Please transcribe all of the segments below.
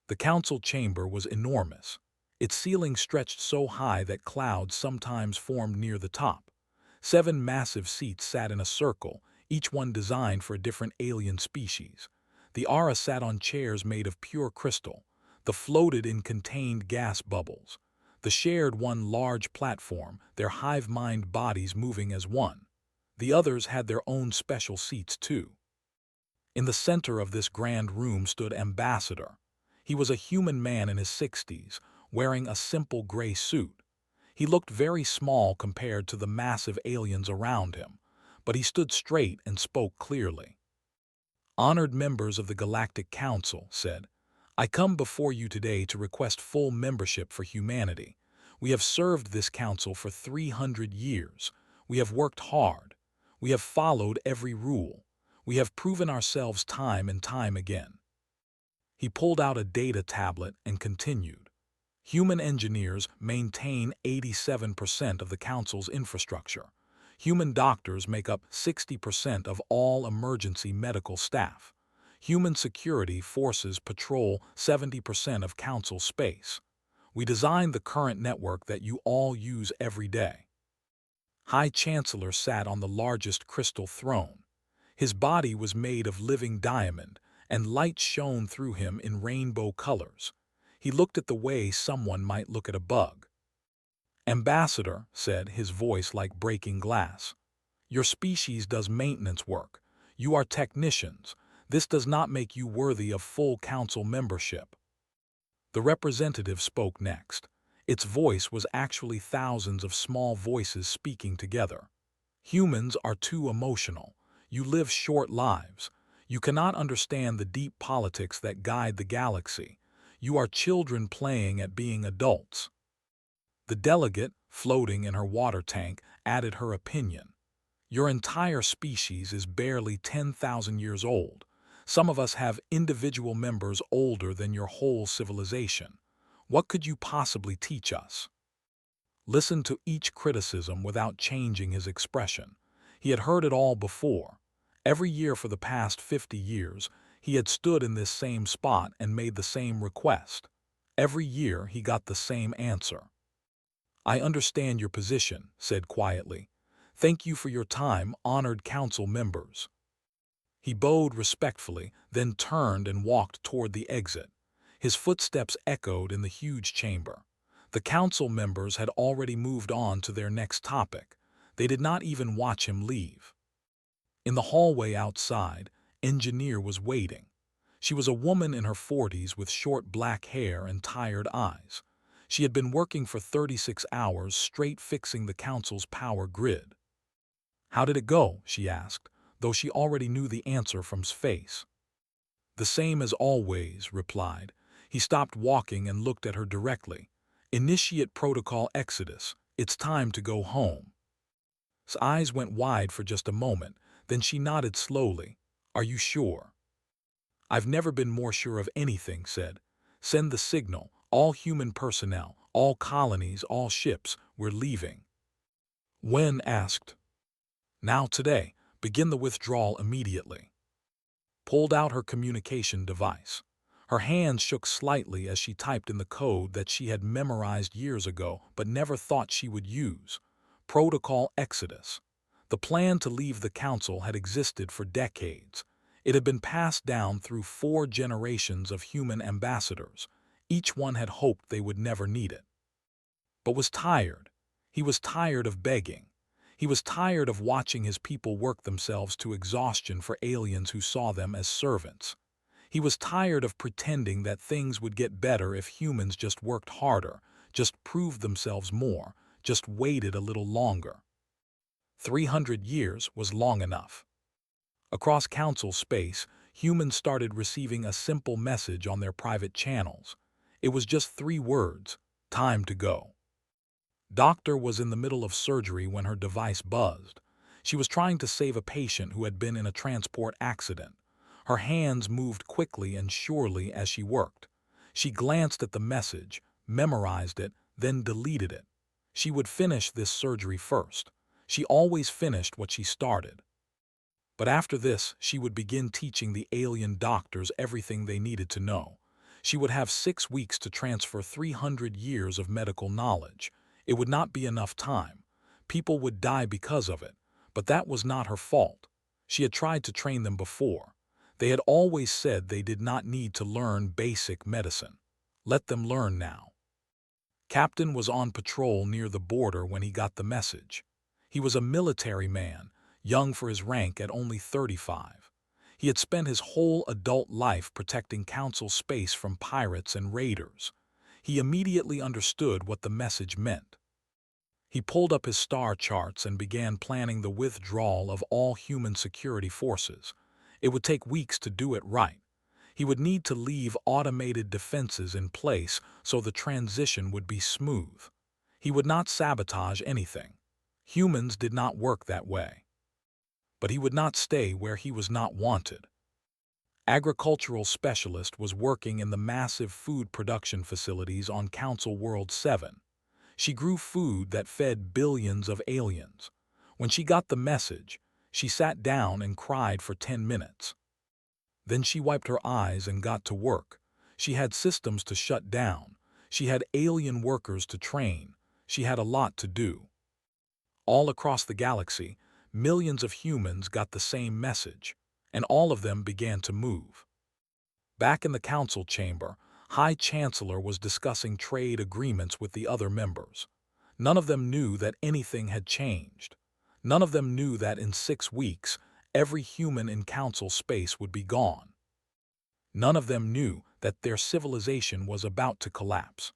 The council chamber was enormous. Its ceiling stretched so high that clouds sometimes formed near the top. 7 massive seats sat in a circle, each one designed for a different alien species. The Aura sat on chairs made of pure crystal. The floated in contained gas bubbles. The shared one large platform, their hive-mind bodies moving as one. The others had their own special seats too. In the center of this grand room stood Ambassador. He was a human man in his 60s, wearing a simple gray suit. He looked very small compared to the massive aliens around him, but he stood straight and spoke clearly. "Honored members of the Galactic Council," said, "I come before you today to request full membership for humanity. We have served this council for 300 years. We have worked hard. We have followed every rule. We have proven ourselves time and time again." He pulled out a data tablet and continued. "Human engineers maintain 87% of the council's infrastructure. Human doctors make up 60% of all emergency medical staff. Human security forces patrol 70% of council space. We designed the current network that you all use every day." High Chancellor sat on the largest crystal throne. His body was made of living diamond, and light shone through him in rainbow colors. He looked at the way someone might look at a bug. "Ambassador," said, his voice like breaking glass, "your species does maintenance work. You are technicians. This does not make you worthy of full council membership." The representative spoke next. Its voice was actually thousands of small voices speaking together. "Humans are too emotional. You live short lives. You cannot understand the deep politics that guide the galaxy. You are children playing at being adults." The delegate, floating in her water tank, added her opinion. "Your entire species is barely 10,000 years old. Some of us have individual members older than your whole civilization. What could you possibly teach us?" Listen to each criticism without changing his expression. He had heard it all before. Every year for the past 50 years, he had stood in this same spot and made the same request. Every year he got the same answer. "I understand your position," said quietly. "Thank you for your time, honored council members." He bowed respectfully, then turned and walked toward the exit. His footsteps echoed in the huge chamber. The council members had already moved on to their next topic. They did not even watch him leave. In the hallway outside, Engineer was waiting. She was a woman in her 40s with short black hair and tired eyes. She had been working for 36 hours straight fixing the council's power grid. "How did it go?" she asked, though she already knew the answer from his face. "The same as always," replied. He stopped walking and looked at her directly. "Initiate Protocol Exodus. It's time to go home." His eyes went wide for just a moment, then she nodded slowly. "Are you sure?" "I've never been more sure of anything," said. "Send the signal. All human personnel, all colonies, all ships, we're leaving." "When?" asked. "Now today. Begin the withdrawal immediately." Pulled out her communication device. Her hands shook slightly as she typed in the code that she had memorized years ago but never thought she would use. Protocol Exodus. The plan to leave the council had existed for decades. It had been passed down through 4 generations of human ambassadors. Each one had hoped they would never need it. But was tired. He was tired of begging. He was tired of watching his people work themselves to exhaustion for aliens who saw them as servants. He was tired of pretending that things would get better if humans just worked harder, just proved themselves more, just waited a little longer. 300 years was long enough. Across council space, humans started receiving a simple message on their private channels. It was just 3 words: time to go. Doctor was in the middle of surgery when her device buzzed. She was trying to save a patient who had been in a transport accident. Her hands moved quickly and surely as she worked. She glanced at the message, memorized it, then deleted it. She would finish this surgery first. She always finished what she started. But after this, she would begin teaching the alien doctors everything they needed to know. She would have 6 weeks to transfer 300 years of medical knowledge. It would not be enough time. People would die because of it, but that was not her fault. She had tried to train them before. They had always said they did not need to learn basic medicine. Let them learn now. Captain was on patrol near the border when he got the message. He was a military man, young for his rank at only 35. He had spent his whole adult life protecting Council space from pirates and raiders. He immediately understood what the message meant. He pulled up his star charts and began planning the withdrawal of all human security forces. It would take weeks to do it right. He would need to leave automated defenses in place so the transition would be smooth. He would not sabotage anything. Humans did not work that way. But he would not stay where he was not wanted. Agricultural specialist was working in the massive food production facilities on Council World 7. She grew food that fed billions of aliens. When she got the message, she sat down and cried for 10 minutes. Then she wiped her eyes and got to work. She had systems to shut down. She had alien workers to train. She had a lot to do. All across the galaxy, millions of humans got the same message, and all of them began to move. Back in the council chamber, High Chancellor was discussing trade agreements with the other members. None of them knew that anything had changed. None of them knew that in 6 weeks, every human in council space would be gone. None of them knew that their civilization was about to collapse.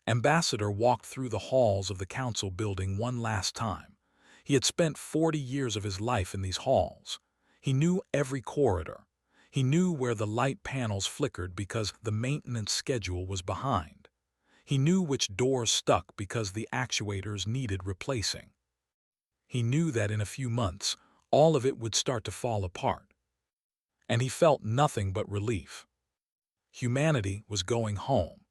Ambassador walked through the halls of the council building one last time. He had spent 40 years of his life in these halls. He knew every corridor. He knew where the light panels flickered because the maintenance schedule was behind. He knew which doors stuck because the actuators needed replacing. He knew that in a few months, all of it would start to fall apart. And he felt nothing but relief. Humanity was going home,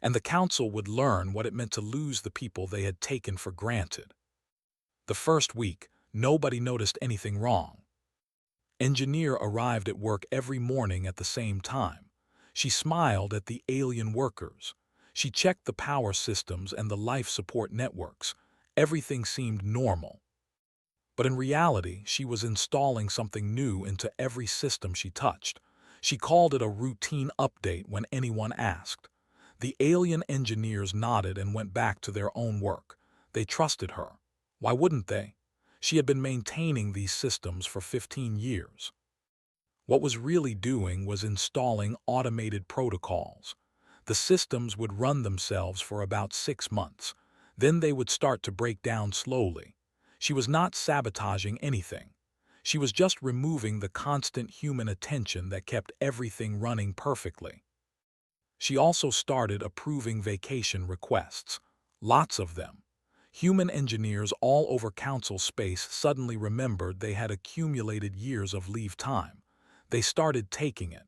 and the council would learn what it meant to lose the people they had taken for granted. The first week, nobody noticed anything wrong. Engineer arrived at work every morning at the same time. She smiled at the alien workers. She checked the power systems and the life support networks. Everything seemed normal. But in reality, she was installing something new into every system she touched. She called it a routine update when anyone asked. The alien engineers nodded and went back to their own work. They trusted her. Why wouldn't they? She had been maintaining these systems for 15 years. What was really doing was installing automated protocols. The systems would run themselves for about 6 months. Then they would start to break down slowly. She was not sabotaging anything. She was just removing the constant human attention that kept everything running perfectly. She also started approving vacation requests. Lots of them. Human engineers all over council space suddenly remembered they had accumulated years of leave time. They started taking it.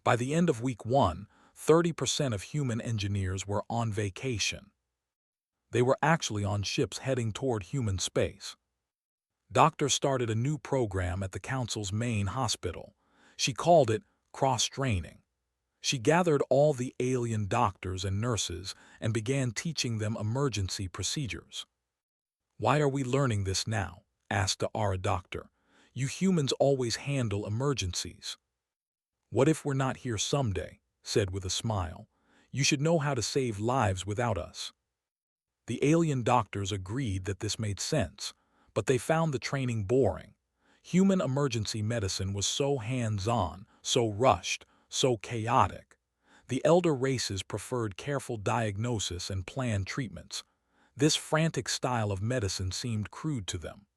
By the end of week 1, 30% of human engineers were on vacation. They were actually on ships heading toward human space. Doctor started a new program at the council's main hospital. She called it cross-training. She gathered all the alien doctors and nurses and began teaching them emergency procedures. "Why are we learning this now?" asked the Ara doctor. "You humans always handle emergencies." "What if we're not here someday?" said with a smile. "You should know how to save lives without us." The alien doctors agreed that this made sense, but they found the training boring. Human emergency medicine was so hands-on, so rushed, so chaotic. The elder races preferred careful diagnosis and planned treatments. This frantic style of medicine seemed crude to them.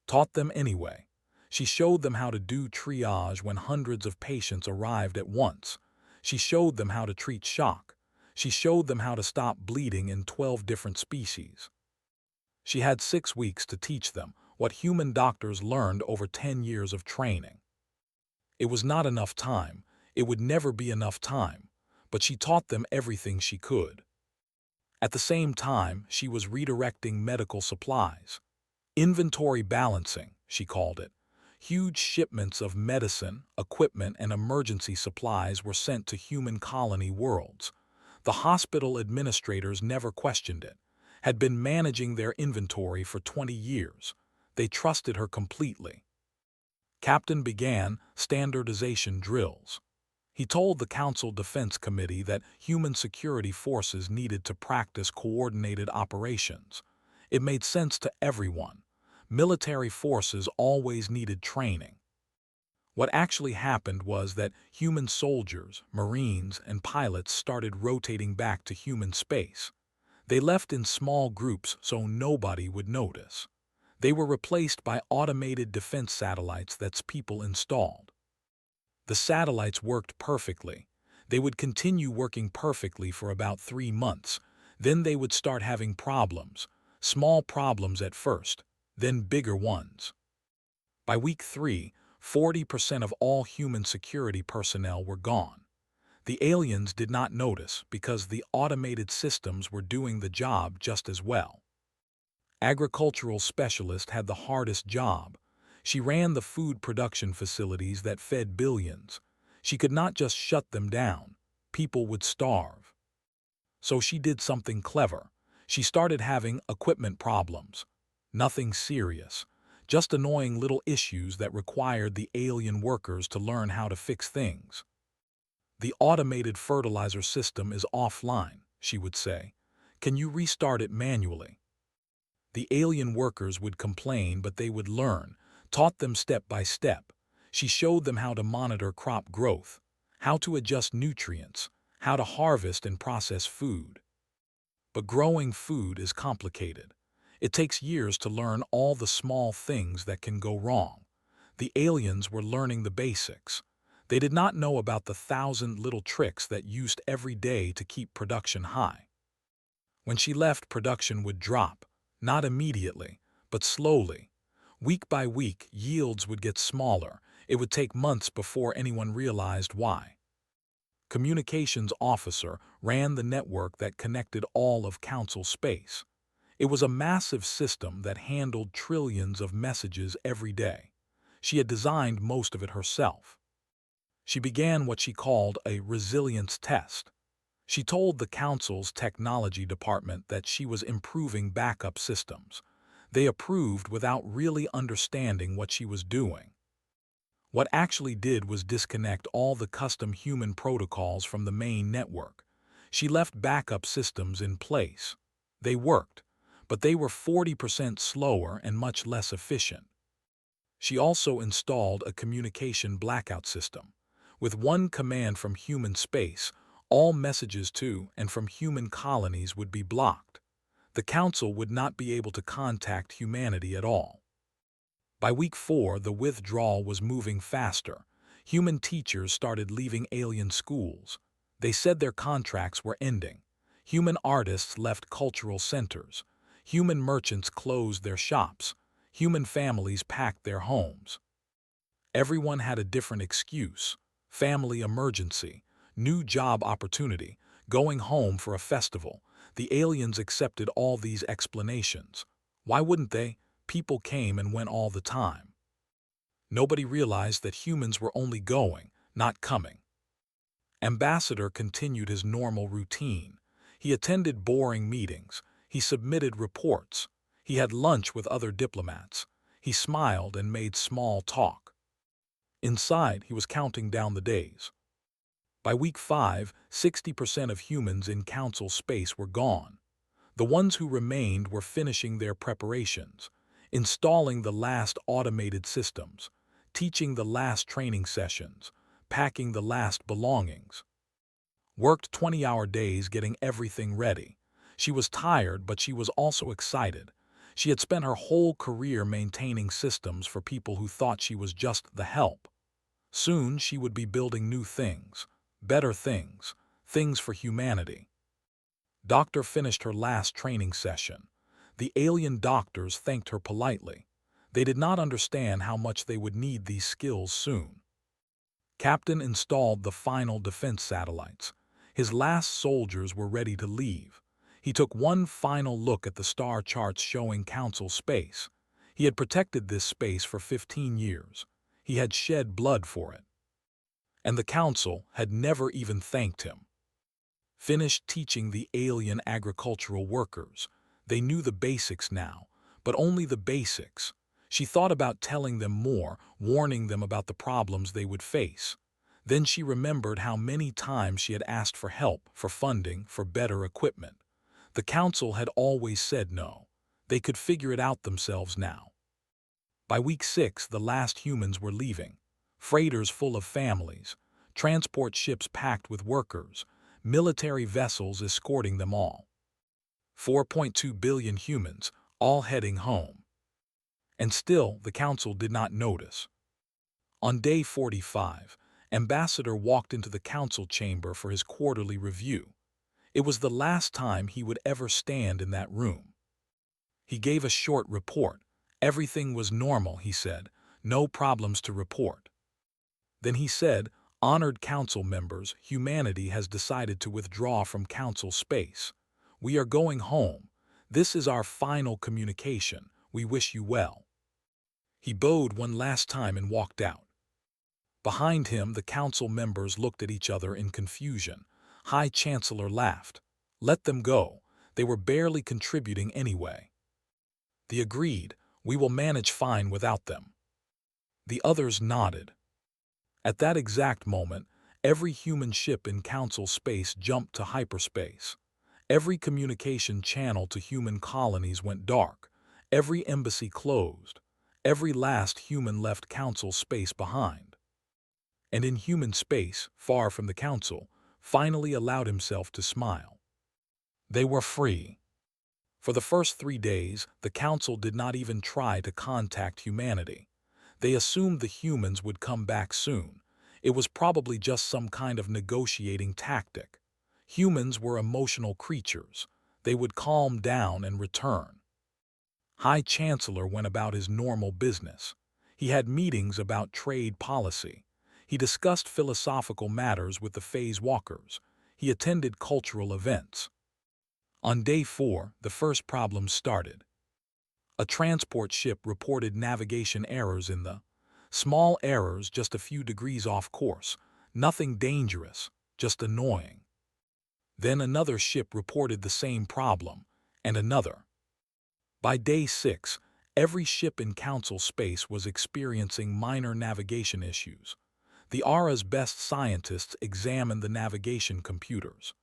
Taught them anyway. She showed them how to do triage when hundreds of patients arrived at once. She showed them how to treat shock. She showed them how to stop bleeding in 12 different species. She had 6 weeks to teach them what human doctors learned over 10 years of training. It was not enough time. It would never be enough time. But she taught them everything she could. At the same time, she was redirecting medical supplies. Inventory balancing, she called it. Huge shipments of medicine, equipment, and emergency supplies were sent to human colony worlds. The hospital administrators never questioned it, had been managing their inventory for 20 years. They trusted her completely. Captain began standardization drills. He told the Council Defense Committee that human security forces needed to practice coordinated operations. It made sense to everyone. Military forces always needed training. What actually happened was that human soldiers, Marines, and pilots started rotating back to human space. They left in small groups so nobody would notice. They were replaced by automated defense satellites that people installed. The satellites worked perfectly. They would continue working perfectly for about 3 months. Then they would start having problems. Small problems at first, then bigger ones. By week 3, 40% of all human security personnel were gone. The aliens did not notice because the automated systems were doing the job just as well. Agricultural specialist had the hardest job. She ran the food production facilities that fed billions. She could not just shut them down. People would starve. So she did something clever. She started having equipment problems. Nothing serious, just annoying little issues that required the alien workers to learn how to fix things. The automated fertilizer system is offline, she would say. Can you restart it manually? The alien workers would complain, but they would learn, taught them step by step. She showed them how to monitor crop growth, how to adjust nutrients, how to harvest and process food. But growing food is complicated. It takes years to learn all the small things that can go wrong. The aliens were learning the basics. They did not know about the 1,000 little tricks that used every day to keep production high. When she left, production would drop, not immediately, but slowly. Week by week, yields would get smaller. It would take months before anyone realized why. Communications officer ran the network that connected all of Council space. It was a massive system that handled trillions of messages every day. She had designed most of it herself. She began what she called a resilience test. She told the Council's technology department that she was improving backup systems. They approved without really understanding what she was doing. What actually did was disconnect all the custom human protocols from the main network. She left backup systems in place. They worked, but they were 40% slower and much less efficient. She also installed a communication blackout system. With one command from human space, all messages to and from human colonies would be blocked. The Council would not be able to contact humanity at all. By week 4, the withdrawal was moving faster. Human teachers started leaving alien schools. They said their contracts were ending. Human artists left cultural centers. Human merchants closed their shops. Human families packed their homes. Everyone had a different excuse: family emergency, new job opportunity, going home for a festival. The aliens accepted all these explanations. Why wouldn't they? People came and went all the time. Nobody realized that humans were only going, not coming. Ambassador continued his normal routine. He attended boring meetings. He submitted reports. He had lunch with other diplomats. He smiled and made small talk. Inside, he was counting down the days. By week 5, 60% of humans in Council space were gone. The ones who remained were finishing their preparations, installing the last automated systems, teaching the last training sessions, packing the last belongings. Worked 20-hour days getting everything ready. She was tired, but she was also excited. She had spent her whole career maintaining systems for people who thought she was just the help. Soon she would be building new things, better things, things for humanity. Doctor finished her last training session. The alien doctors thanked her politely. They did not understand how much they would need these skills soon. Captain installed the final defense satellites. His last soldiers were ready to leave. He took one final look at the star charts showing Council space. He had protected this space for 15 years. He had shed blood for it. And the council had never even thanked him. Finished teaching the alien agricultural workers. They knew the basics now, but only the basics. She thought about telling them more, warning them about the problems they would face. Then she remembered how many times she had asked for help, for funding, for better equipment. The council had always said no. They could figure it out themselves now. By week 6, the last humans were leaving. Freighters full of families, transport ships packed with workers, military vessels escorting them all. 4.2 billion humans, all heading home. And still, the council did not notice. On day 45, Ambassador walked into the council chamber for his quarterly review. It was the last time he would ever stand in that room. He gave a short report. Everything was normal, he said. No problems to report. Then he said, "Honored council members, humanity has decided to withdraw from council space. We are going home. This is our final communication. We wish you well." He bowed one last time and walked out. Behind him, the council members looked at each other in confusion. High Chancellor laughed. Let them go. They were barely contributing anyway. They agreed, "We will manage fine without them." The others nodded. At that exact moment, every human ship in council space jumped to hyperspace. Every communication channel to human colonies went dark. Every embassy closed. Every last human left council space behind. And in human space, far from the council, finally allowed himself to smile. They were free. For the first 3 days, the council did not even try to contact humanity. They assumed the humans would come back soon. It was probably just some kind of negotiating tactic. Humans were emotional creatures. They would calm down and return. High Chancellor went about his normal business. He had meetings about trade policy. He discussed philosophical matters with the phase walkers. He attended cultural events. On day 4, the first problem started. A transport ship reported navigation errors in the small errors, just a few degrees off course, nothing dangerous, just annoying. Then another ship reported the same problem, and another. By day 6, every ship in council space was experiencing minor navigation issues. The ARA's best scientists examined the navigation computers.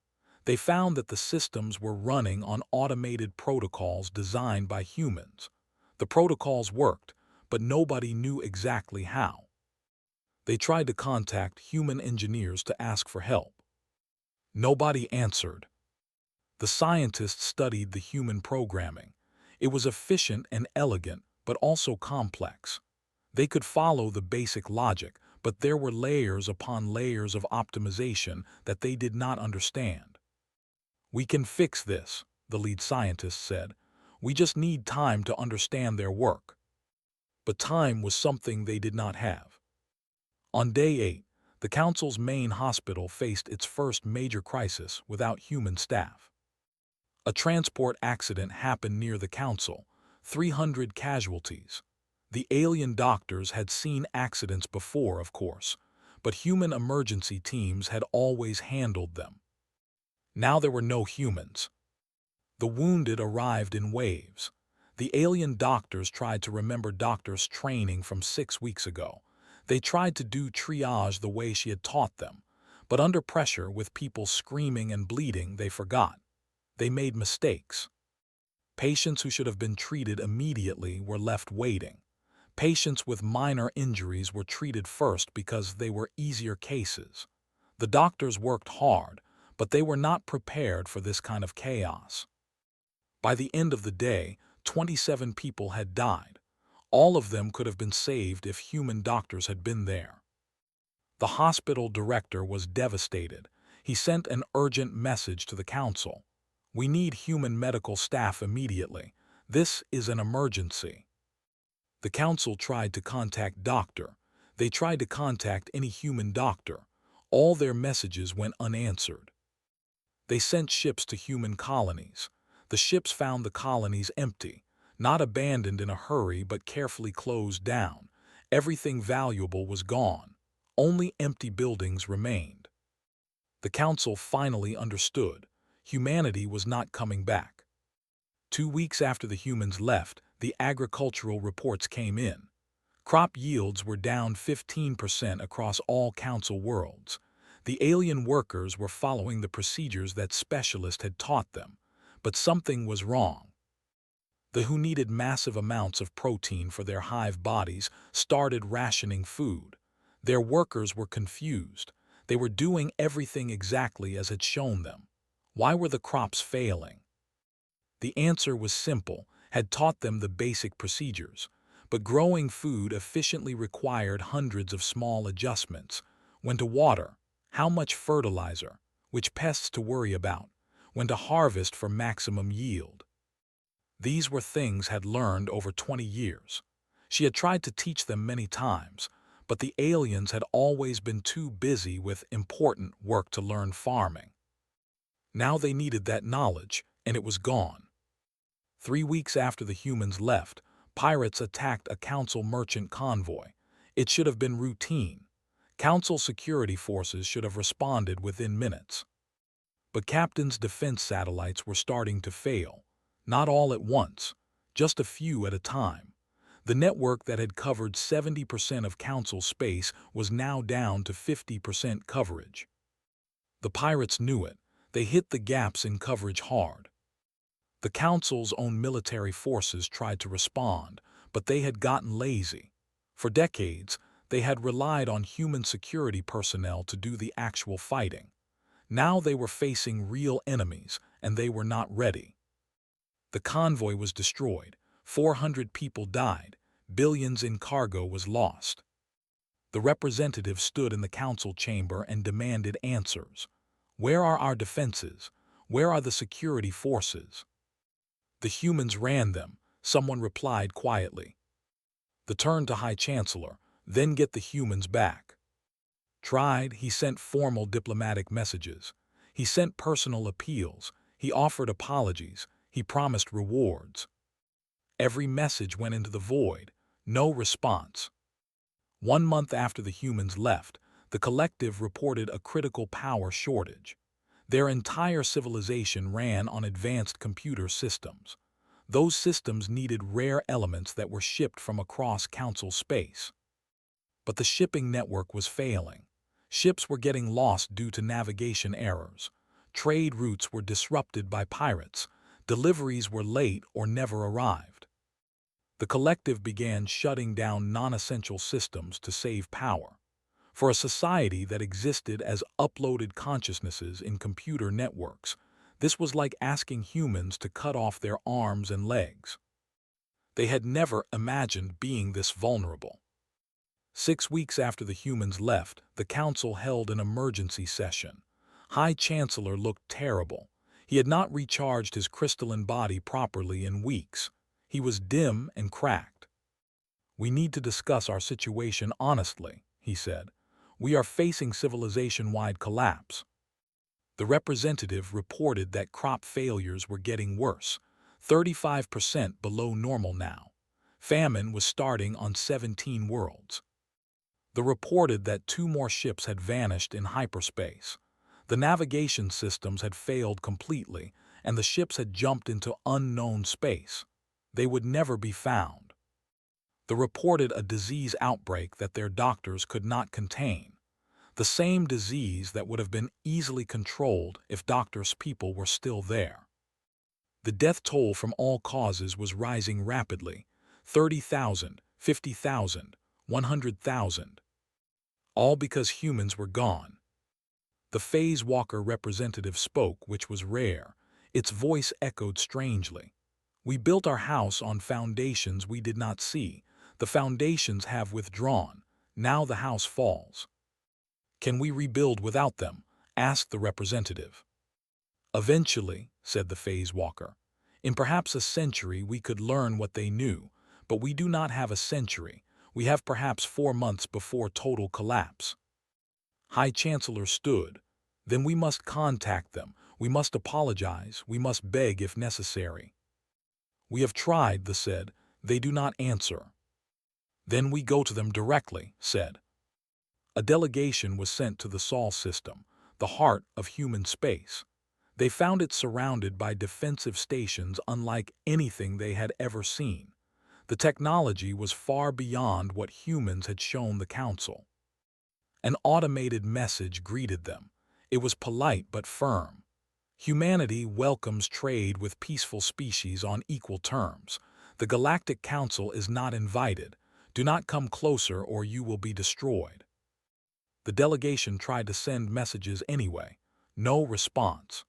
They found that the systems were running on automated protocols designed by humans. The protocols worked, but nobody knew exactly how. They tried to contact human engineers to ask for help. Nobody answered. The scientists studied the human programming. It was efficient and elegant, but also complex. They could follow the basic logic, but there were layers upon layers of optimization that they did not understand. "We can fix this," the lead scientist said. "We just need time to understand their work." But time was something they did not have. On day 8, the council's main hospital faced its first major crisis without human staff. A transport accident happened near the council, 300 casualties. The alien doctors had seen accidents before, of course, but human emergency teams had always handled them. Now there were no humans. The wounded arrived in waves. The alien doctors tried to remember doctors' training from 6 weeks ago. They tried to do triage the way she had taught them, but under pressure with people screaming and bleeding, they forgot. They made mistakes. Patients who should have been treated immediately were left waiting. Patients with minor injuries were treated first because they were easier cases. The doctors worked hard, but they were not prepared for this kind of chaos. By the end of the day, 27 people had died. All of them could have been saved if human doctors had been there. The hospital director was devastated. He sent an urgent message to the council. "We need human medical staff immediately. This is an emergency." The council tried to contact doctor. They tried to contact any human doctor. All their messages went unanswered. They sent ships to human colonies. The ships found the colonies empty, not abandoned in a hurry but carefully closed down. Everything valuable was gone. Only empty buildings remained. The council finally understood. Humanity was not coming back. 2 weeks after the humans left, the agricultural reports came in. Crop yields were down 15% across all council worlds. The alien workers were following the procedures that specialists had taught them, but something was wrong. The who needed massive amounts of protein for their hive bodies started rationing food. Their workers were confused. They were doing everything exactly as had shown them. Why were the crops failing? The answer was simple, had taught them the basic procedures. But growing food efficiently required hundreds of small adjustments. When to water, how much fertilizer, which pests to worry about, when to harvest for maximum yield. These were things had learned over 20 years. She had tried to teach them many times, but the aliens had always been too busy with important work to learn farming. Now they needed that knowledge, and it was gone. 3 weeks after the humans left, pirates attacked a council merchant convoy. It should have been routine. Council security forces should have responded within minutes. But Captain's defense satellites were starting to fail. Not all at once, just a few at a time. The network that had covered 70% of Council space was now down to 50% coverage. The pirates knew it. They hit the gaps in coverage hard. The Council's own military forces tried to respond, but they had gotten lazy. For decades, they had relied on human security personnel to do the actual fighting. Now they were facing real enemies, and they were not ready. The convoy was destroyed. 400 people died. Billions in cargo was lost. The representative stood in the council chamber and demanded answers. Where are our defenses? Where are the security forces? The humans ran them, someone replied quietly. The turn to High Chancellor, then get the humans back. Tried, he sent formal diplomatic messages. He sent personal appeals. He offered apologies. He promised rewards. Every message went into the void. No response. 1 month after the humans left, the collective reported a critical power shortage. Their entire civilization ran on advanced computer systems. Those systems needed rare elements that were shipped from across Council space. But the shipping network was failing. Ships were getting lost due to navigation errors. Trade routes were disrupted by pirates. Deliveries were late or never arrived. The collective began shutting down non-essential systems to save power. For a society that existed as uploaded consciousnesses in computer networks, this was like asking humans to cut off their arms and legs. They had never imagined being this vulnerable. 6 weeks after the humans left, the council held an emergency session. High Chancellor looked terrible. He had not recharged his crystalline body properly in weeks. He was dim and cracked. "We need to discuss our situation honestly," he said. "We are facing civilization-wide collapse." The representative reported that crop failures were getting worse, 35% below normal now. Famine was starting on 17 worlds. The reported that 2 more ships had vanished in hyperspace. The navigation systems had failed completely, and the ships had jumped into unknown space. They would never be found. They reported a disease outbreak that their doctors could not contain. The same disease that would have been easily controlled if doctors' people were still there. The death toll from all causes was rising rapidly. 30,000, 50,000, 100,000. All because humans were gone. The Phase Walker representative spoke, which was rare. Its voice echoed strangely. "We built our house on foundations we did not see. The foundations have withdrawn. Now the house falls." "Can we rebuild without them?" asked the representative. "Eventually," said the Phase Walker. "In perhaps a century we could learn what they knew, but we do not have a century. We have perhaps 4 months before total collapse." High Chancellor stood. "Then we must contact them. We must apologize. We must beg if necessary." "We have tried," they said. "They do not answer." Then we go to them directly, said. A delegation was sent to the Sol system, the heart of human space. They found it surrounded by defensive stations unlike anything they had ever seen. The technology was far beyond what humans had shown the Council. An automated message greeted them. It was polite but firm. Humanity welcomes trade with peaceful species on equal terms. The Galactic Council is not invited. Do not come closer or you will be destroyed. The delegation tried to send messages anyway. No response.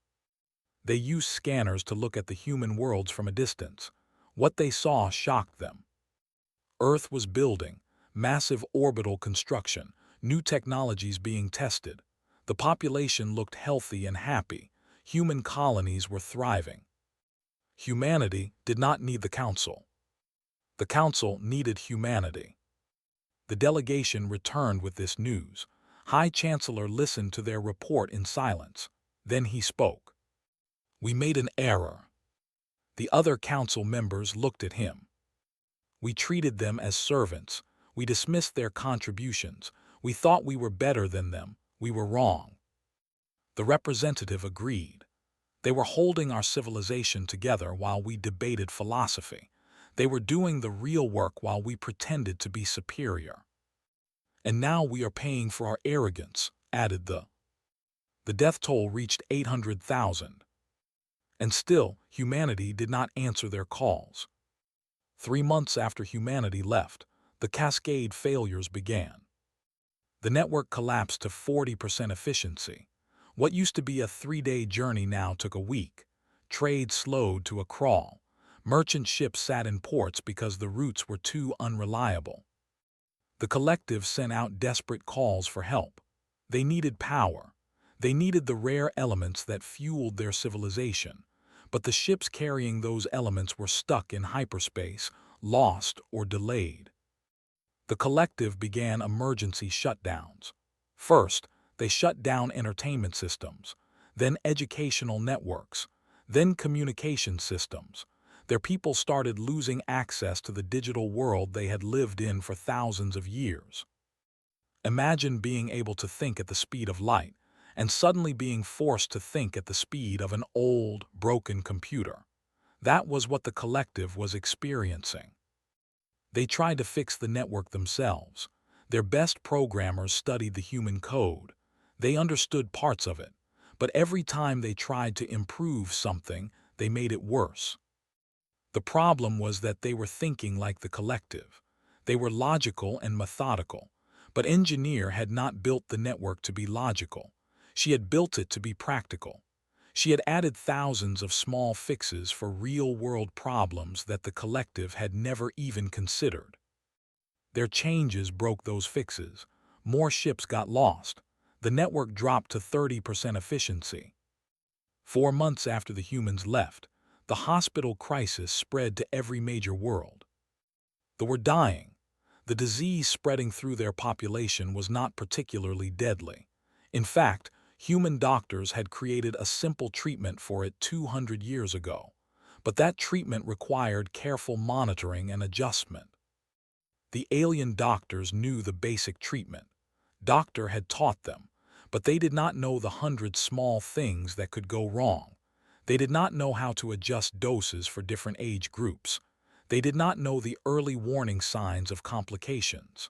They used scanners to look at the human worlds from a distance. What they saw shocked them. Earth was building, massive orbital construction, new technologies being tested. The population looked healthy and happy. Human colonies were thriving. Humanity did not need the Council. The Council needed humanity. The delegation returned with this news. High Chancellor listened to their report in silence. Then he spoke. We made an error. The other council members looked at him. We treated them as servants. We dismissed their contributions. We thought we were better than them. We were wrong. The representative agreed. They were holding our civilization together while we debated philosophy. They were doing the real work while we pretended to be superior. And now we are paying for our arrogance, added The death toll reached 800,000. And still, humanity did not answer their calls. 3 months after humanity left, the cascade failures began. The network collapsed to 40% efficiency. What used to be a 3-day journey now took a week. Trade slowed to a crawl. Merchant ships sat in ports because the routes were too unreliable. The collective sent out desperate calls for help. They needed power. They needed the rare elements that fueled their civilization. But the ships carrying those elements were stuck in hyperspace, lost or delayed. The collective began emergency shutdowns. First, they shut down entertainment systems, then educational networks, then communication systems. Their people started losing access to the digital world they had lived in for thousands of years. Imagine being able to think at the speed of light, and suddenly being forced to think at the speed of an old, broken computer. That was what the collective was experiencing. They tried to fix the network themselves. Their best programmers studied the human code. They understood parts of it, but every time they tried to improve something, they made it worse. The problem was that they were thinking like the collective. They were logical and methodical, but Engineer had not built the network to be logical. She had built it to be practical. She had added thousands of small fixes for real-world problems that the collective had never even considered. Their changes broke those fixes. More ships got lost. The network dropped to 30% efficiency. 4 months after the humans left, the hospital crisis spread to every major world. They were dying. The disease spreading through their population was not particularly deadly. In fact, human doctors had created a simple treatment for it 200 years ago, but that treatment required careful monitoring and adjustment. The alien doctors knew the basic treatment. Doctor had taught them, but they did not know the 100 small things that could go wrong. They did not know how to adjust doses for different age groups. They did not know the early warning signs of complications.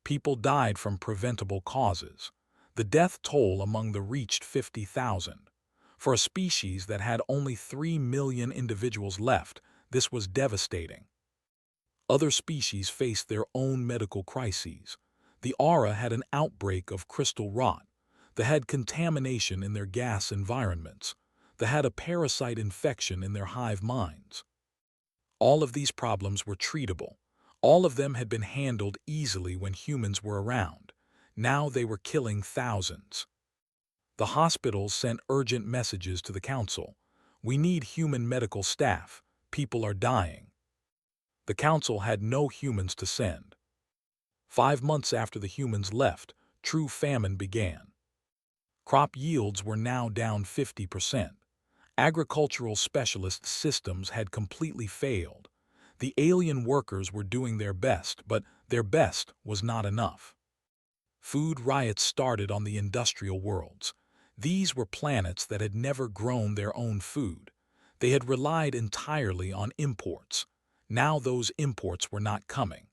People died from preventable causes. The death toll among them reached 50,000. For a species that had only 3 million individuals left, this was devastating. Other species faced their own medical crises. The Aura had an outbreak of crystal rot. They had contamination in their gas environments. They had a parasite infection in their hive minds. All of these problems were treatable. All of them had been handled easily when humans were around. Now they were killing thousands. The hospitals sent urgent messages to the council. We need human medical staff. People are dying. The council had no humans to send. 5 months after the humans left, true famine began. Crop yields were now down 50%. Agricultural specialist systems had completely failed. The alien workers were doing their best, but their best was not enough. Food riots started on the industrial worlds. These were planets that had never grown their own food. They had relied entirely on imports. Now those imports were not coming.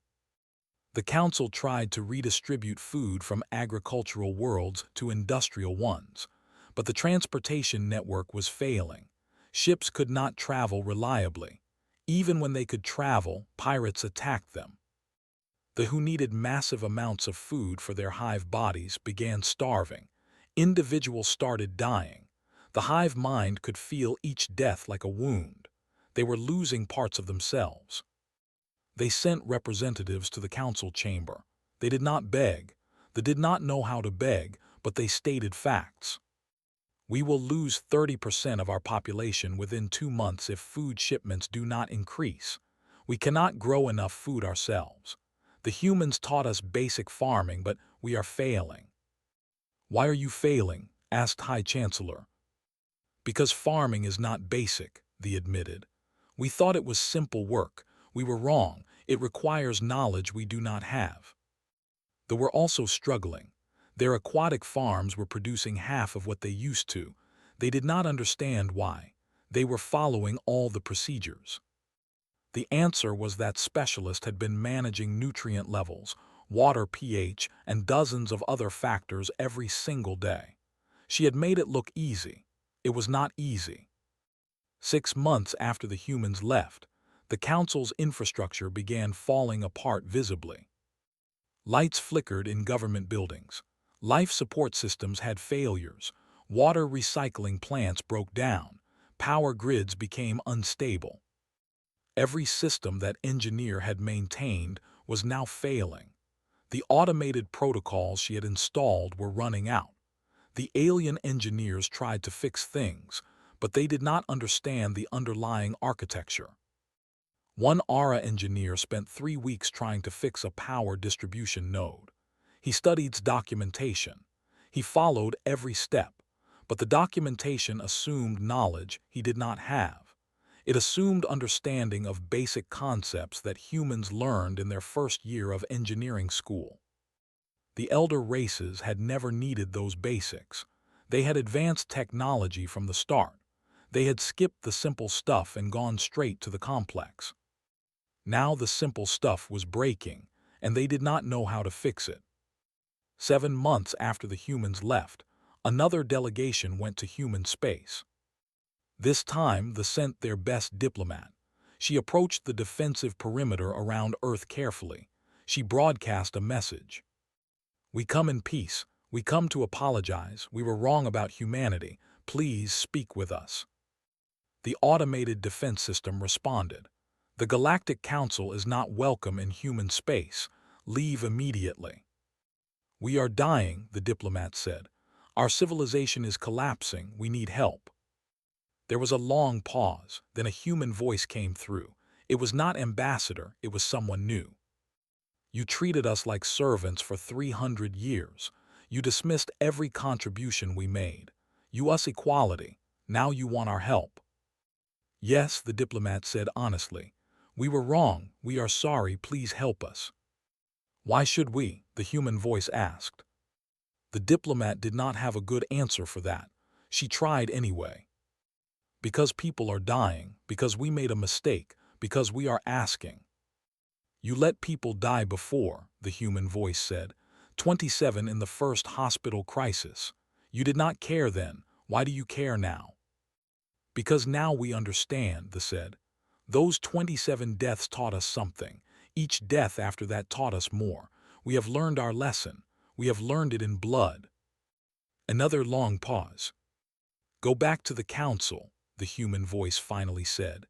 The Council tried to redistribute food from agricultural worlds to industrial ones, but the transportation network was failing. Ships could not travel reliably. Even when they could travel, pirates attacked them. The who needed massive amounts of food for their hive bodies began starving. Individuals started dying. The hive mind could feel each death like a wound. They were losing parts of themselves. They sent representatives to the council chamber. They did not beg. They did not know how to beg, but they stated facts. We will lose 30% of our population within 2 months if food shipments do not increase. We cannot grow enough food ourselves. The humans taught us basic farming, but we are failing. Why are you failing? Asked High Chancellor. Because farming is not basic, they admitted. We thought it was simple work. We were wrong. It requires knowledge we do not have. They were also struggling. Their aquatic farms were producing half of what they used to. They did not understand why. They were following all the procedures. The answer was that specialists had been managing nutrient levels, water pH, and dozens of other factors every single day. She had made it look easy. It was not easy. 6 months after the humans left, the council's infrastructure began falling apart visibly. Lights flickered in government buildings. Life support systems had failures. Water recycling plants broke down. Power grids became unstable. Every system that engineer had maintained was now failing. The automated protocols she had installed were running out. The alien engineers tried to fix things, but they did not understand the underlying architecture. One ARA engineer spent 3 weeks trying to fix a power distribution node. He studied documentation. He followed every step, but the documentation assumed knowledge he did not have. It assumed understanding of basic concepts that humans learned in their first year of engineering school. The elder races had never needed those basics. They had advanced technology from the start. They had skipped the simple stuff and gone straight to the complex. Now the simple stuff was breaking, and they did not know how to fix it. 7 months after the humans left, another delegation went to human space. This time, they sent their best diplomat. She approached the defensive perimeter around Earth carefully. She broadcast a message. We come in peace. We come to apologize. We were wrong about humanity. Please speak with us. The automated defense system responded. The Galactic Council is not welcome in human space. Leave immediately. We are dying, the diplomat said. Our civilization is collapsing. We need help. There was a long pause. Then a human voice came through. It was not ambassador. It was someone new. You treated us like servants for 300 years. You dismissed every contribution we made. You us equality. Now you want our help. Yes, the diplomat said honestly. We were wrong. We are sorry. Please help us. Why should we? The human voice asked. The diplomat did not have a good answer for that. She tried anyway. Because people are dying, because we made a mistake, because we are asking. You let people die before, the human voice said. 27 in the first hospital crisis. You did not care then. Why do you care now? Because now we understand, they said. Those 27 deaths taught us something. Each death after that taught us more. We have learned our lesson. We have learned it in blood. Another long pause. Go back to the council, the human voice finally said.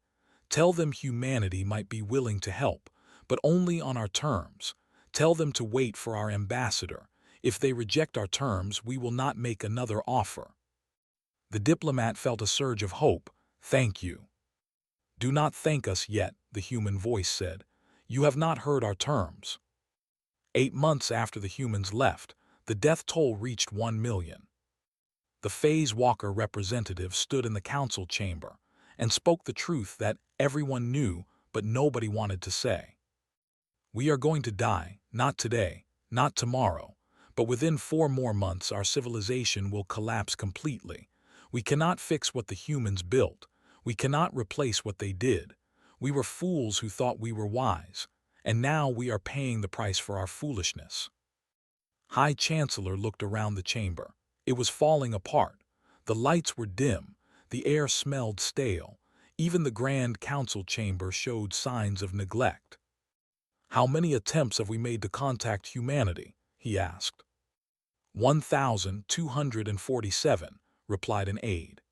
Tell them humanity might be willing to help, but only on our terms. Tell them to wait for our ambassador. If they reject our terms, we will not make another offer. The diplomat felt a surge of hope. Thank you. Do not thank us yet, the human voice said. You have not heard our terms. 8 months after the humans left, the death toll reached 1 million. The Phase Walker representative stood in the council chamber and spoke the truth that everyone knew but nobody wanted to say. We are going to die, not today, not tomorrow, but within 4 more months our civilization will collapse completely. We cannot fix what the humans built. We cannot replace what they did. We were fools who thought we were wise, and now we are paying the price for our foolishness. High Chancellor looked around the chamber. It was falling apart. The lights were dim. The air smelled stale. Even the Grand Council chamber showed signs of neglect. "How many attempts have we made to contact humanity?" he asked. 1,247, replied an aide.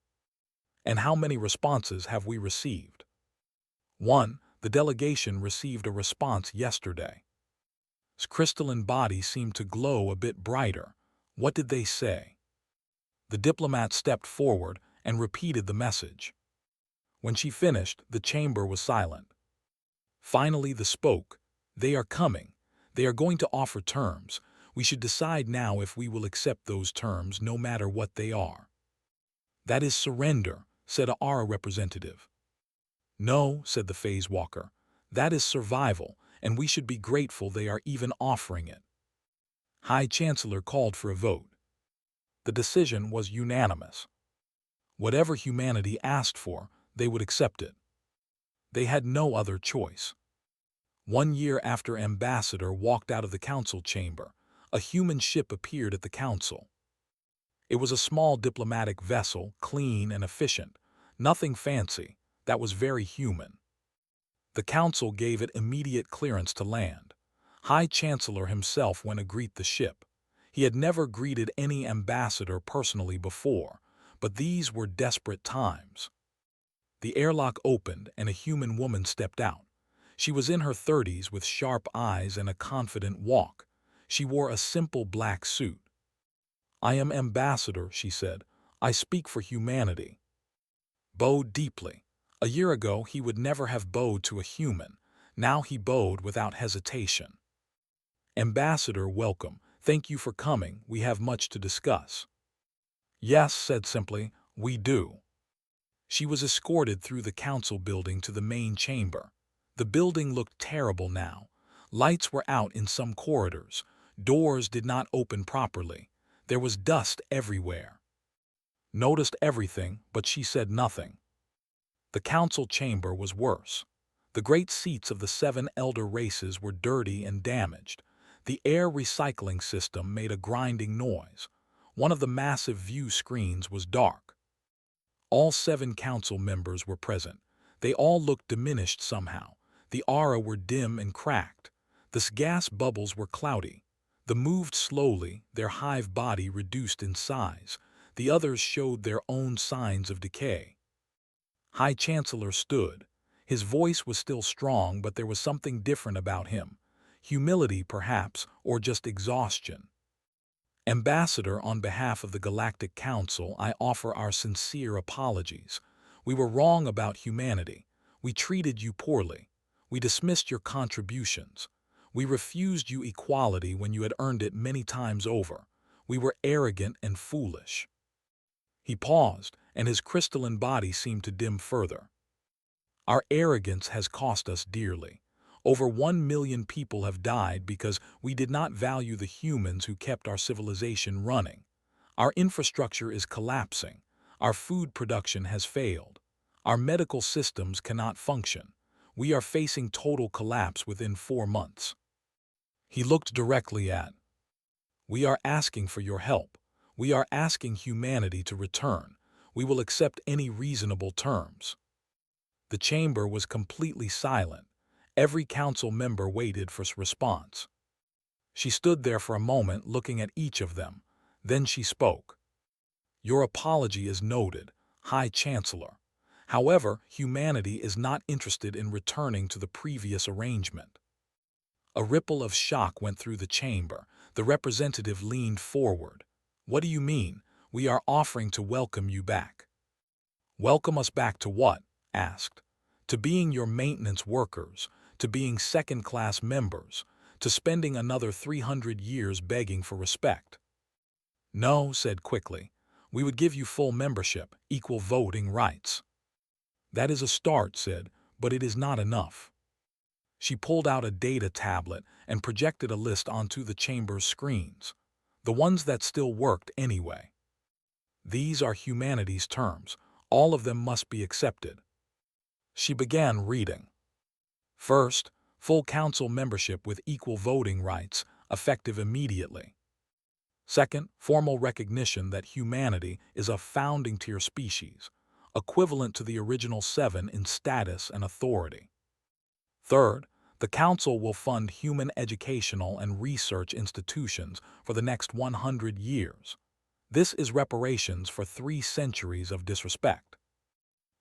"And how many responses have we received?" 1. The delegation received a response yesterday. His crystalline body seemed to glow a bit brighter. What did they say? The diplomat stepped forward and repeated the message. When she finished, the chamber was silent. Finally, they spoke. "They are coming. They are going to offer terms. We should decide now if we will accept those terms, no matter what they are." "That is surrender," said a Aura representative. "No," said the phase walker. "That is survival, and we should be grateful they are even offering it." High Chancellor called for a vote. The decision was unanimous. Whatever humanity asked for, they would accept it. They had no other choice. 1 year after Ambassador walked out of the council chamber, a human ship appeared at the council. It was a small diplomatic vessel, clean and efficient. Nothing fancy. That was very human. The council gave it immediate clearance to land. High Chancellor himself went to greet the ship. He had never greeted any ambassador personally before, but these were desperate times. The airlock opened and a human woman stepped out. She was in her 30s with sharp eyes and a confident walk. She wore a simple black suit. "I am Ambassador," she said. "I speak for humanity." Bowed deeply. A year ago he would never have bowed to a human. Now he bowed without hesitation. "Ambassador, welcome. Thank you for coming. We have much to discuss." "Yes," said simply, "we do." She was escorted through the council building to the main chamber. The building looked terrible now. Lights were out in some corridors. Doors did not open properly. There was dust everywhere. Noticed everything, but she said nothing. The council chamber was worse. The great seats of the 7 elder races were dirty and damaged. The air recycling system made a grinding noise. One of the massive view screens was dark. All 7 council members were present. They all looked diminished somehow. The aura were dim and cracked. The gas bubbles were cloudy. They moved slowly, their hive body reduced in size. The others showed their own signs of decay. High Chancellor stood. His voice was still strong, but there was something different about him. Humility, perhaps, or just exhaustion. "Ambassador, on behalf of the Galactic Council, I offer our sincere apologies. We were wrong about humanity. We treated you poorly. We dismissed your contributions. We refused you equality when you had earned it many times over. We were arrogant and foolish." He paused, and his crystalline body seemed to dim further. "Our arrogance has cost us dearly. Over 1 million people have died because we did not value the humans who kept our civilization running. Our infrastructure is collapsing. Our food production has failed. Our medical systems cannot function. We are facing total collapse within 4 months." He looked directly at. "We are asking for your help. We are asking humanity to return. We will accept any reasonable terms." The chamber was completely silent. Every council member waited for a response. She stood there for a moment looking at each of them. Then she spoke. "Your apology is noted, High Chancellor. However, humanity is not interested in returning to the previous arrangement." A ripple of shock went through the chamber. The representative leaned forward. "What do you mean? We are offering to welcome you back." "Welcome us back to what?" asked. "To being your maintenance workers, to being second-class members, to spending another 300 years begging for respect." "No," said quickly. "We would give you full membership, equal voting rights." "That is a start," said, "but it is not enough." She pulled out a data tablet and projected a list onto the chamber's screens, the ones that still worked anyway. These are humanity's terms. All of them must be accepted. She began reading. First, full council membership with equal voting rights, effective immediately. Second, formal recognition that humanity is a founding tier species, equivalent to the original 7 in status and authority. Third, the Council will fund human educational and research institutions for the next 100 years. This is reparations for 3 centuries of disrespect.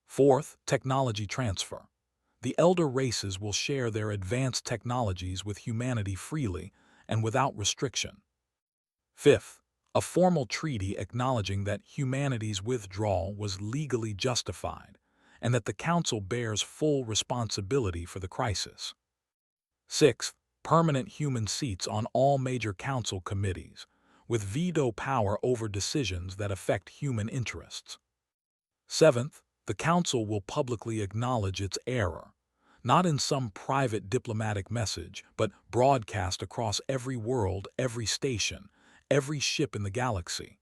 Fourth, technology transfer. The elder races will share their advanced technologies with humanity freely and without restriction. Fifth, a formal treaty acknowledging that humanity's withdrawal was legally justified and that the Council bears full responsibility for the crisis. Sixth, permanent human seats on all major Council committees, with veto power over decisions that affect human interests. Seventh, the Council will publicly acknowledge its error, not in some private diplomatic message, but broadcast across every world, every station, every ship in the galaxy.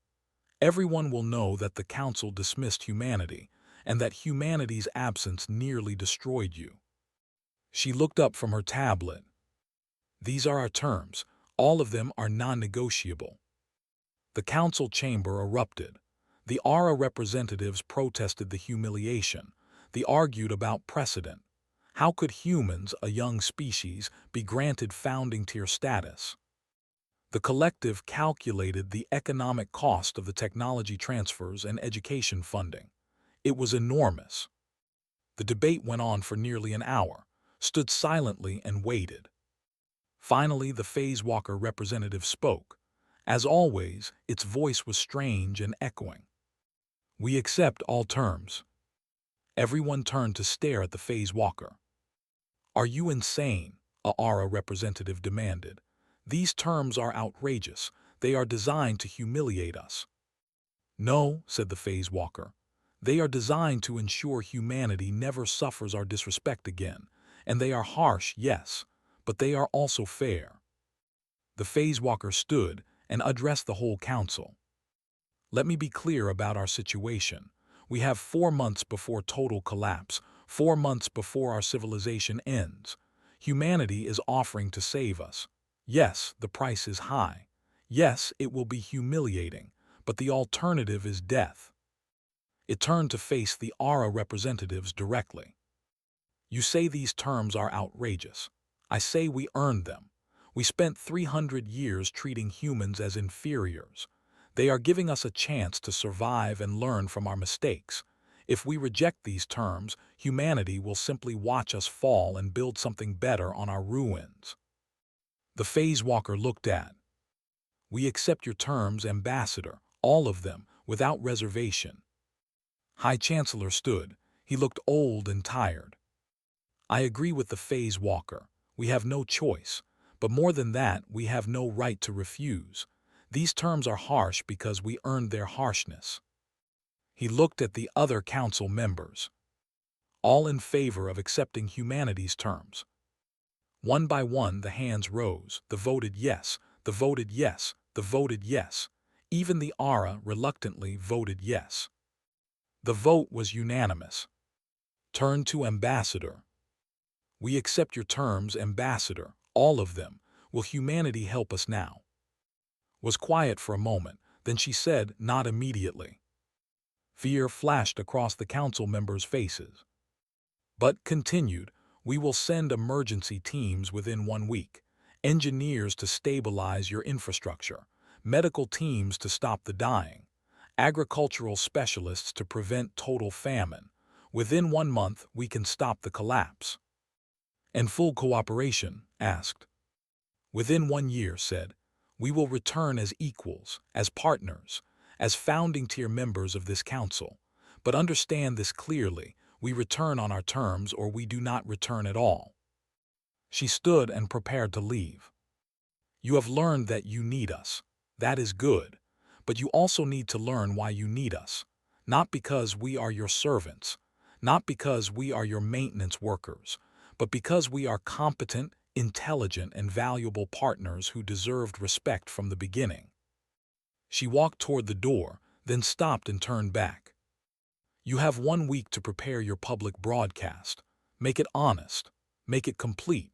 Everyone will know that the Council dismissed humanity, and that humanity's absence nearly destroyed you. She looked up from her tablet. These are our terms. All of them are non-negotiable. The Council chamber erupted. The ARA representatives protested the humiliation. They argued about precedent. How could humans, a young species, be granted founding tier status? The collective calculated the economic cost of the technology transfers and education funding. It was enormous. The debate went on for nearly an hour, stood silently and waited. Finally, the Phase Walker representative spoke. As always, its voice was strange and echoing. We accept all terms. Everyone turned to stare at the Phase Walker. Are you insane? A ARA representative demanded. These terms are outrageous. They are designed to humiliate us. No, said the Phase Walker. They are designed to ensure humanity never suffers our disrespect again. And they are harsh, yes, but they are also fair. The Phase Walker stood and addressed the whole Council. Let me be clear about our situation. We have 4 months before total collapse, 4 months before our civilization ends. Humanity is offering to save us. Yes, the price is high. Yes, it will be humiliating, but the alternative is death. It turned to face the ARA representatives directly. You say these terms are outrageous. I say we earned them. We spent 300 years treating humans as inferiors. They are giving us a chance to survive and learn from our mistakes. If we reject these terms, humanity will simply watch us fall and build something better on our ruins. The Phase Walker looked at. We accept your terms, Ambassador, all of them, without reservation. High Chancellor stood. He looked old and tired. I agree with the Phase Walker. We have no choice. But more than that, we have no right to refuse. These terms are harsh because we earned their harshness. He looked at the other Council members. All in favor of accepting humanity's terms. One by one, the hands rose. The voted yes, the voted yes, the voted yes. Even the ARA reluctantly voted yes. The vote was unanimous. Turned to Ambassador. We accept your terms, Ambassador, all of them. Will humanity help us now? Was quiet for a moment, then she said, not immediately. Fear flashed across the Council members' faces. But continued, we will send emergency teams within 1 week, engineers to stabilize your infrastructure, medical teams to stop the dying, agricultural specialists to prevent total famine. Within 1 month, we can stop the collapse. And full cooperation, asked. Within 1 year, said, we will return as equals, as partners, as founding tier members of this Council. But understand this clearly, we return on our terms or we do not return at all. She stood and prepared to leave. You have learned that you need us. That is good. But you also need to learn why you need us. Not because we are your servants, not because we are your maintenance workers, but because we are competent, intelligent, and valuable partners who deserved respect from the beginning. She walked toward the door, then stopped and turned back. You have 1 week to prepare your public broadcast. Make it honest. Make it complete.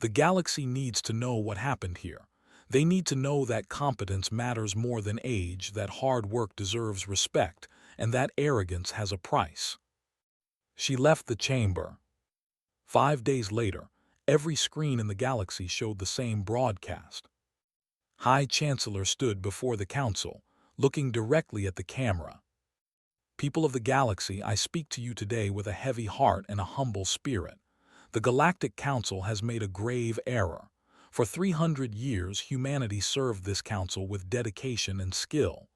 The galaxy needs to know what happened here. They need to know that competence matters more than age, that hard work deserves respect, and that arrogance has a price. She left the chamber. 5 days later, every screen in the galaxy showed the same broadcast. High Chancellor stood before the council, looking directly at the camera. People of the galaxy, I speak to you today with a heavy heart and a humble spirit. The Galactic Council has made a grave error. For 300 years, humanity served this council with dedication and skill.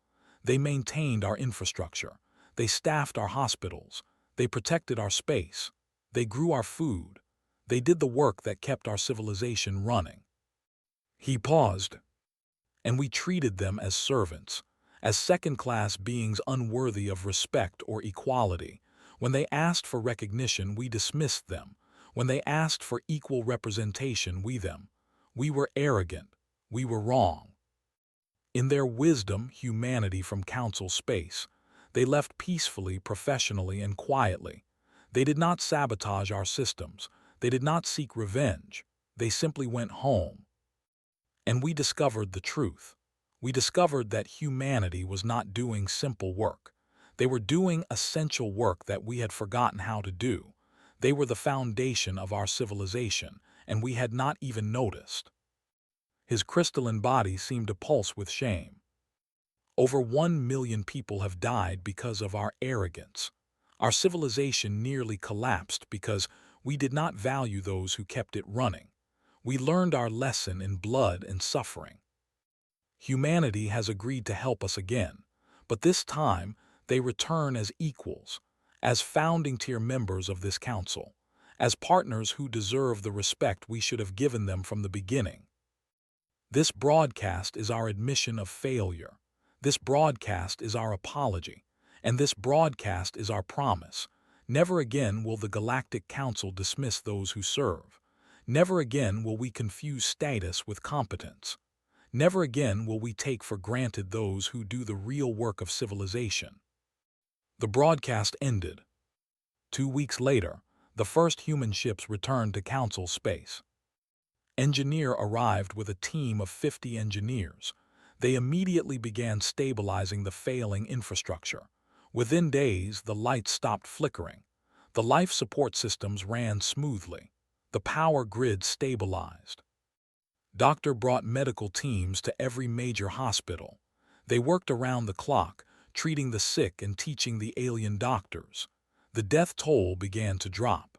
They maintained our infrastructure. They staffed our hospitals. They protected our space. They grew our food. They did the work that kept our civilization running. He paused, and we treated them as servants, as second-class beings unworthy of respect or equality. When they asked for recognition, we dismissed them. When they asked for equal representation, we were arrogant. We were wrong. In their wisdom, humanity from council space, they left peacefully, professionally, and quietly. They did not sabotage our systems. They did not seek revenge. They simply went home. And we discovered the truth. We discovered that humanity was not doing simple work. They were doing essential work that we had forgotten how to do. They were the foundation of our civilization, and we had not even noticed. His crystalline body seemed to pulse with shame. Over 1 million people have died because of our arrogance. Our civilization nearly collapsed because we did not value those who kept it running. We learned our lesson in blood and suffering. Humanity has agreed to help us again, but this time they return as equals, as founding-tier members of this council, as partners who deserve the respect we should have given them from the beginning. This broadcast is our admission of failure. This broadcast is our apology. And this broadcast is our promise. Never again will the Galactic Council dismiss those who serve. Never again will we confuse status with competence. Never again will we take for granted those who do the real work of civilization. The broadcast ended. 2 weeks later, the first human ships returned to Council space. Engineer arrived with a team of 50 engineers. They immediately began stabilizing the failing infrastructure. Within days, the lights stopped flickering. The life support systems ran smoothly. The power grid stabilized. Doctor brought medical teams to every major hospital. They worked around the clock, treating the sick and teaching the alien doctors. The death toll began to drop.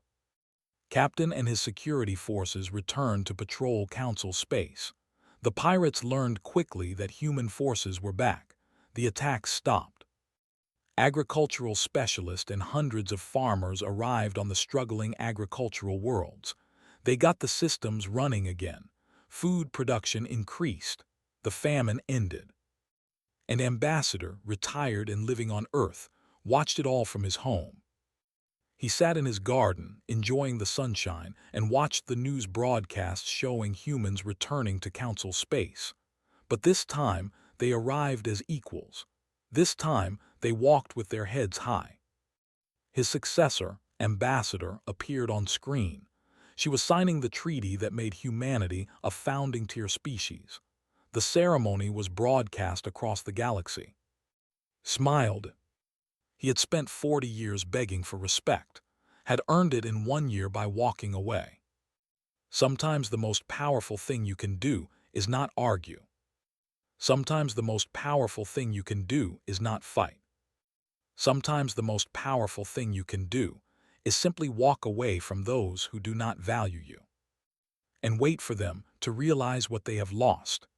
Captain and his security forces returned to patrol Council space. The pirates learned quickly that human forces were back. The attacks stopped. Agricultural specialists and hundreds of farmers arrived on the struggling agricultural worlds. They got the systems running again. Food production increased. The famine ended. An ambassador, retired and living on Earth, watched it all from his home. He sat in his garden, enjoying the sunshine, and watched the news broadcasts showing humans returning to Council space. But this time, they arrived as equals. This time, they walked with their heads high. His successor, Ambassador, appeared on screen. She was signing the treaty that made humanity a founding-tier species. The ceremony was broadcast across the galaxy. Smiled. He had spent 40 years begging for respect, had earned it in 1 year by walking away. Sometimes the most powerful thing you can do is not argue. Sometimes the most powerful thing you can do is not fight. Sometimes the most powerful thing you can do is simply walk away from those who do not value you and wait for them to realize what they have lost.